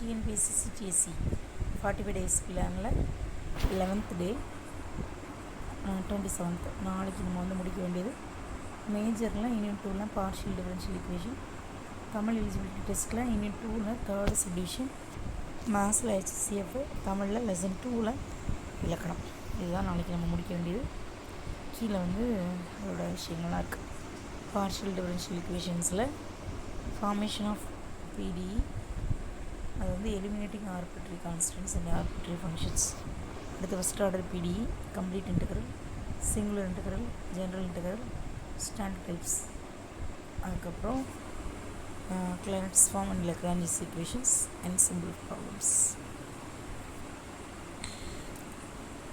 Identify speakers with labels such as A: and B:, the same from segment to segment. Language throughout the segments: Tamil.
A: டிஎன்பிஎஸ்சி சிடிஎஸ்சி 45 days பிளானில் 11th day 27th நாளைக்கு நம்ம வந்து முடிக்க வேண்டியது மேஜரில் யூனிட் 2ல் partial differential equation, Tamil eligibility டெஸ்ட்டில் யூனிட் 2ல் தேர்டு சப்டிவிஷன், மேத்ஸில் HCF, தமிழில் லெசன் 2ல் இலக்கணம். இதுதான் நாளைக்கு நம்ம முடிக்க வேண்டியது. கீழே வந்து அதோட விஷயங்கள்லாம் இருக்குது. பார்ஷியல் டிஃபரன்ஷியல் ஈக்குவேஷன்ஸில் ஃபார்மேஷன் ஆஃப் PDE, அது வந்து eliminating arbitrary constants and arbitrary functions. அடுத்து first order PDE, complete integral, singular integral, general integral, standard types. அதுக்கப்புறம் Clairaut's form and Lagrange's equations and simple problems.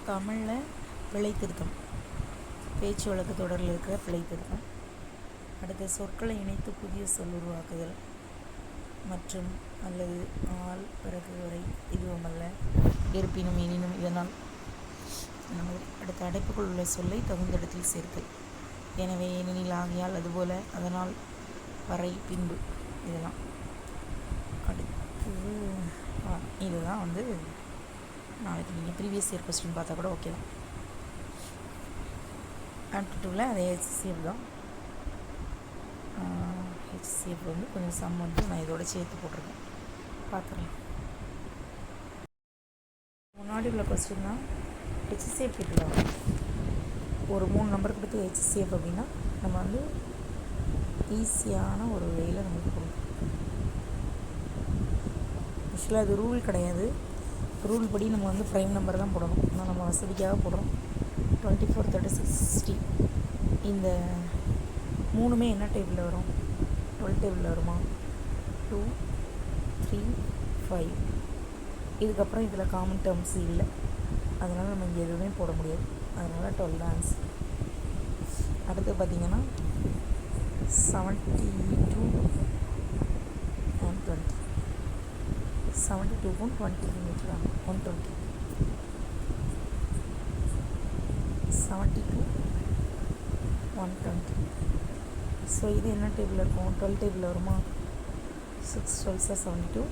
A: தமிழில் பிழை திருத்தம், பேச்சு வழக்கு தொடரில் இருக்கிற பிழை திருத்தம். அடுத்த சொற்களை இணைத்து புதிய சொல் உருவாக்குதல் மற்றும் அல்லது ஆள் பிறகு வரை இதுவுமல்ல இருப்பினும் எனினும் இதனால். அடுத்த அடைப்புக்குள் உள்ள சொல்லை தகுந்த இடத்தில் சேர்த்தல். எனவே, ஏனெனில், ஆகையால், அதுபோல, அதனால், வரை, பின்பு, இதெல்லாம். அடுத்தது இதுதான் வந்து நாளைக்கு நீங்கள் ப்ரீவியஸ் இயர் கொஸ்டின் பார்த்தா கூட ஓகே தான். ஆப்டிடியூடில் அதே HCF தான். HCF வந்து கொஞ்சம் சம் வந்து நான் இதோட சேர்த்து போட்டிருக்கேன், பார்த்துக்கலாம். முன்னாடி உள்ள கொஸ்டின் தான் HCF கேட்கலாம். ஒரு 3 நம்பர் கொடுத்து HCF அப்படின்னா நம்ம வந்து ஈஸியான ஒரு வேயில் நமக்கு கொடுக்கும். ஆக்சுவலாக அது ரூல் கிடையாது. ரூல் படி நம்ம வந்து ப்ரைம் நம்பர் தான் போடணும். ஆனால் நம்ம வசதிக்காக போடுறோம். 24, 36, 60 இந்த 3மே என்ன டேபிளில் வரும்? 12 டேபிளில் வருமா? 2, 3, 5. இதுக்கப்புறம் இதில் காமன் டேர்ம்ஸ் இல்லை, அதனால் நம்ம இங்கே எதுவுமே போட முடியாது. அதனால் 12 தான் ஆன்சர். அடுத்து பார்த்திங்கன்னா 72 and 20. 72க்கும் 20க்கும் விட்டுறாங்க. 120. 72, 120. ஸோ இது என்ன டேபிளில் இருக்கும்? 12 டேபிளில் வருமா? 6 12s 72,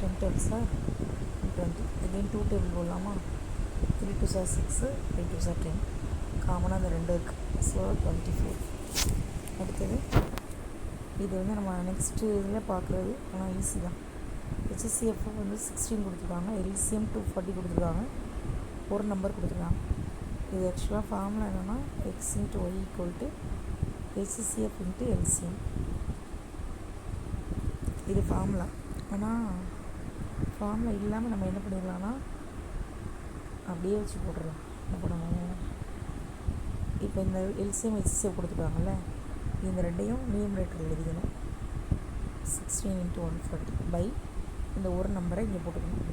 A: 10 12s 120. அகெயின் 2 டேபிள் போடலாமா? 3 2s 6, 3 2s 10. காமனாக அந்த 2 இருக்குது. ஸோ 24. அடுத்தது இது வந்து நம்ம நெக்ஸ்ட்டு இதில் பார்க்குறது, ஆனால் ஈஸி தான். HCF வந்து 16 கொடுத்துருக்காங்க, LCM 240 கொடுத்துருக்காங்க, ஒரு நம்பர் கொடுத்துருக்காங்க. இது ஆக்சுவலாக ஃபார்முலா என்னென்னா x × y = HCF × LCM. இது ஃபார்முலா. ஆனால் ஃபார்முலா இல்லாமல் நம்ம என்ன பண்ணிடலாம்னா அப்படியே வச்சு போட்டுடலாம். என்ன பண்ணணும்? இப்போ இந்த LCM HCF கொடுத்துருக்காங்கல்ல, இந்த ரெண்டையும் நியூமரேட்டர் எழுதிக்கணும். 16 × 140 பை இந்த ஒரு நம்பரை இங்கே போட்டுக்கணும்.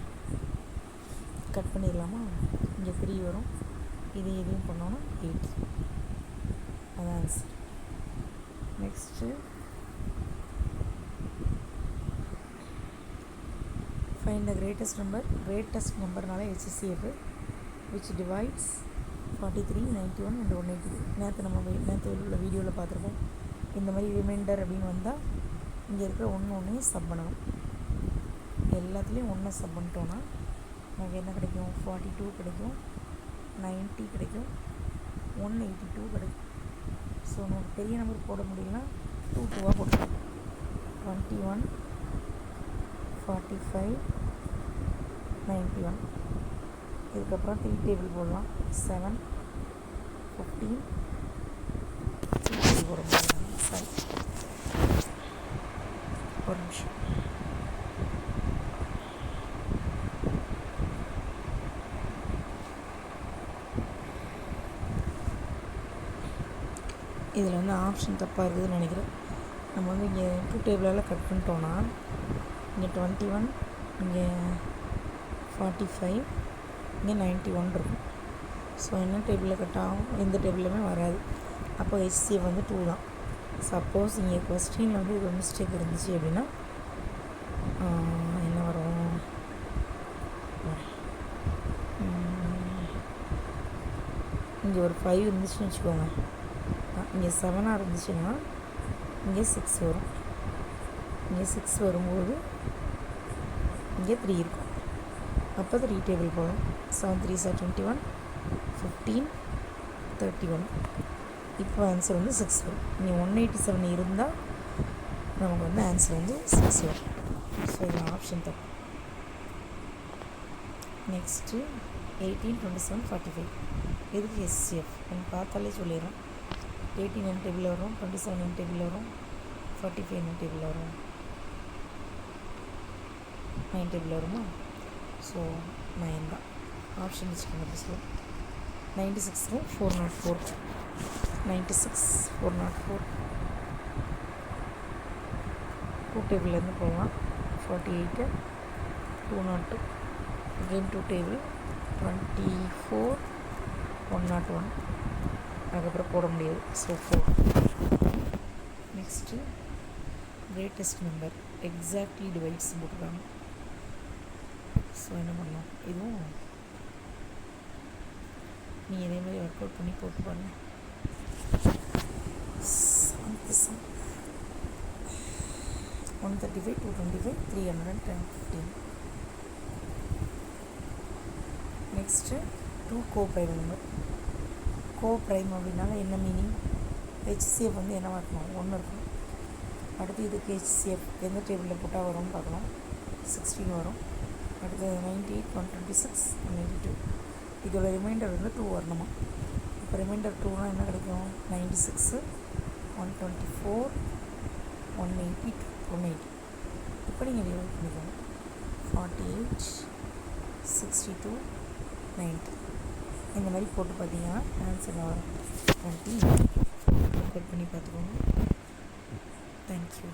A: கட் பண்ணிடலாமா? இங்கே 3 வரும். இதையும் பண்ணோன்னா 8. அதான் answer. Next find the greatest நம்பர்னால HCF which divides 43, 91 and 183. நேற்று உள்ள வீடியோவில் பார்த்துருப்போம். இந்த மாதிரி ரிமைண்டர் அப்படின்னு வந்தால் இங்கே இருக்கிற ஒன்றையும் சப் பண்ணணும். எல்லாத்துலேயும் 1 சப் பண்ணிட்டோன்னா நமக்கு என்ன கிடைக்கும்? 42 கிடைக்கும், 90 கிடைக்கும், 182 கிடைக்கும். ஸோ நமக்கு பெரிய நம்பர் போட முடியலன்னா 2 2வாக போட்டுக்கலாம். 21, 45, 91. இதுக்கப்புறம் 3 டேபிள் போடலாம். 7, 15 போட முடியும். சரி, ஒரு நிமிஷம். இதில் வந்து ஆப்ஷன் தப்பாக இருக்குதுன்னு நினைக்கிறேன். நம்ம வந்து இங்கே 2 டேபிளால் கட் பண்ணிட்டோன்னா இங்கே 21, இங்கே 45, இங்கே 91 இருக்கும். ஸோ என்ன டேபிளில் கட் ஆகும்? எந்த டேபிளுமே வராது. அப்போ HCF வந்து 2 தான். சப்போஸ் இங்கே கொஸ்டினில் வந்து இது மிஸ்டேக் இருந்துச்சு அப்படின்னா என்ன வரும்? இங்கே ஒரு 5 இருந்துச்சுன்னு வச்சுக்கோங்க. இங்கே 7 இருந்துச்சுன்னா இங்கே 6 வரும். இங்கே 6 வரும்போது இங்கே 3 இருக்கும். அப்போ 3 டேபிள் போகும். 7 3s are 21, 15, 31. இப்போ ஆன்சர் வந்து 6 வரும். இனி 187 இருந்தால் நமக்கு வந்து ஆன்சர் வந்து 6 வரும். ஸோ இது ஆப்ஷன் தப்பு. நெக்ஸ்ட்டு 18, 27, 45. எதுக்கு எஸ்சிஎஃப் எனக்கு பார்த்தாலே சொல்லிடுறோம். 18 என்ன டேபிள் வரும், 27 என்ன டேபிள் வரும், 45 என்ன டேபிள் வரும், 9 டேபிள் வருமா? ஸோ 9 தான் ஆப்ஷன் வச்சுக்கோங்க. பேசுவோம் 96 404, 96 404 2 டேபிள்லேருந்து போகலாம். 48 202 again 2 டேபிள் 24 101 அதுக்கப்புறம் போட முடியாது. So 4. Next greatest number exactly divides போட்டுருக்காங்க. ஸோ என்ன பண்ணலாம், இதுவும் நீங்கள் இதேமாதிரி ஒர்க் அவுட் பண்ணி போட்டு பாருங்கள். 135 225 310 15. Next 2 coprime number. கோப்ரைம் அப்படின்னால என்ன மீனிங்? ஹெச்சிஎஃப் வந்து என்னவாக இருக்கணும், 1 இருக்கணும். அடுத்து இதுக்கு ஹெச்சிஎஃப் எந்த டேபிளில் போட்டால் வரும்னு பார்க்கலாம். 16 வரும். அடுத்து 98 126 192. இதோட ரிமைண்டர் வந்து 2 வரணுமா? இப்போ ரிமைண்டர் 2னால் என்ன கிடைக்கும்? 96 124 180 180. இப்போ நீங்கள் டிவைட் பண்ணிக்கோங்க. 48 62 90. இந்த மாதிரி போட்டு பார்த்தீங்கன்னா ஆன்சர் வரும் 20. ஒர்க் அவுட் பண்ணி பார்த்துக்கோங்க. தேங்க்யூ.